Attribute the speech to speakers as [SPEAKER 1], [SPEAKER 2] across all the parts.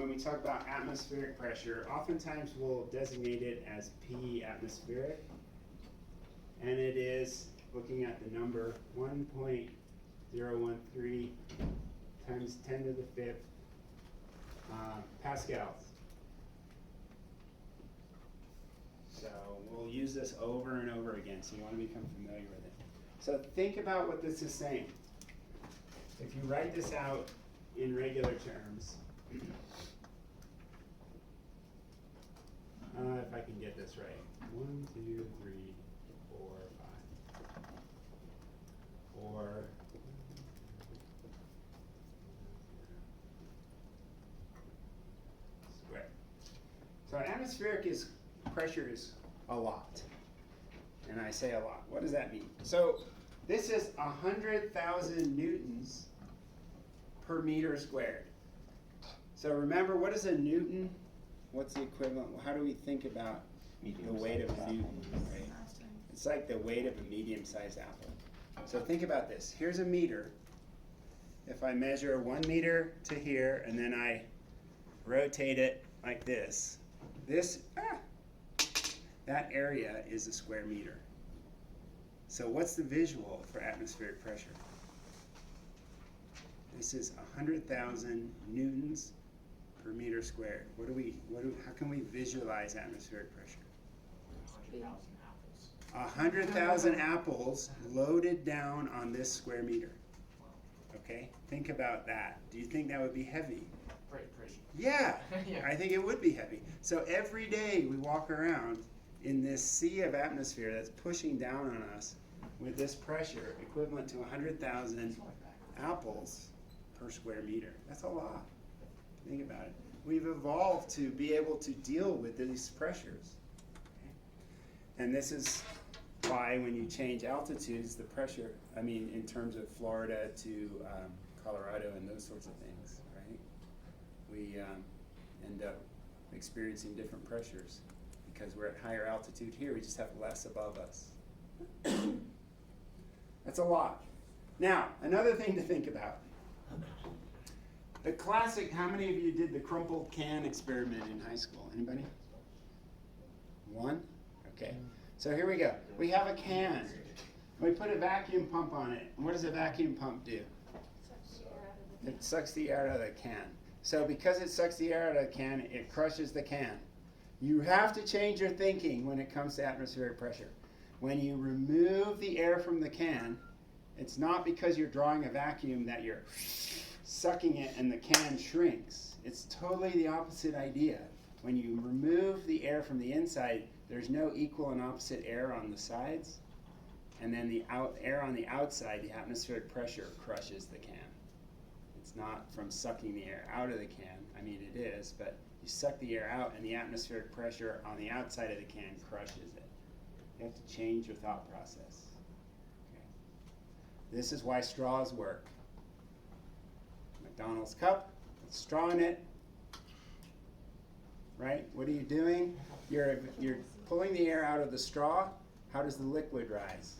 [SPEAKER 1] when we talk about atmospheric pressure, oftentimes we'll designate it as P atmospheric. And it is, looking at the number, 1.013 times 10 to the fifth pascals. So we'll use this over and over again, so you want to become familiar with it. So think about what this is saying. If you write this out in regular terms, if I can get this right, 1, 2, 3, 4, 5, or square. So atmospheric pressure is a lot, and I say a lot. What does that mean? So this is 100,000 newtons per meter squared. So remember, what is a newton? What's the equivalent? How do we think about the weight of a newton? Right? It's like the weight of a medium-sized apple. So think about this. Here's a meter. If I measure 1 meter to here, and then I rotate it like this, that area is a square meter. So what's the visual for atmospheric pressure? This is 100,000 newtons per meter squared. How can we visualize atmospheric pressure? 100,000 apples loaded down on this square meter. Okay, think about that. Do you think that would be heavy?
[SPEAKER 2] Pretty.
[SPEAKER 1] Yeah,
[SPEAKER 2] Yeah.
[SPEAKER 1] I think it would be heavy. So every day we walk around in this sea of atmosphere that's pushing down on us with this pressure equivalent to 100,000 apples per square meter. That's a lot. Think about it. We've evolved to be able to deal with these pressures. Okay? And this is why when you change altitudes, the pressure, in terms of Florida to Colorado and those sorts of things, right? We end up experiencing different pressures because we're at higher altitude here. We just have less above us. That's a lot. Now, another thing to think about. The classic, how many of you did the crumpled can experiment in high school? Anybody? One? Okay. So here we go. We have a can. We put a vacuum pump on it. And what does a vacuum pump do? It sucks the air out of the can. So because it sucks the air out of the can, it crushes the can. You have to change your thinking when it comes to atmospheric pressure. When you remove the air from the can, it's not because you're drawing a vacuum that you're sucking it and the can shrinks. It's totally the opposite idea. When you remove the air from the inside, there's no equal and opposite air on the sides. And then the air on the outside, the atmospheric pressure crushes the can. It's not from sucking the air out of the can. It is, but you suck the air out and the atmospheric pressure on the outside of the can crushes it. You have to change your thought process. Okay. This is why straws work. McDonald's cup, put straw in it, right? What are you doing? You're pulling the air out of the straw. How does the liquid rise?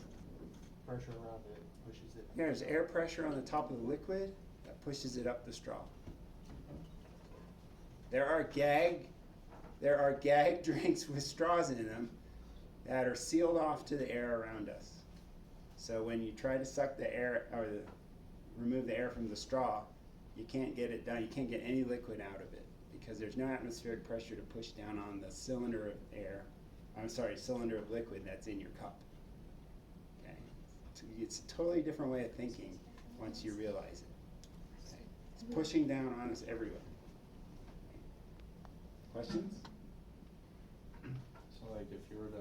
[SPEAKER 2] Pressure around it pushes it.
[SPEAKER 1] There's air pressure on the top of the liquid that pushes it up the straw. There are gag drinks with straws in them that are sealed off to the air around us. So when you try to suck the air or remove the air from the straw, you can't get it done. You can't get any liquid out of it because there's no atmospheric pressure to push down on the cylinder of liquid that's in your cup. Okay? So it's a totally different way of thinking once you realize it. Okay? It's pushing down on us everywhere. Questions?
[SPEAKER 3] So like if you were to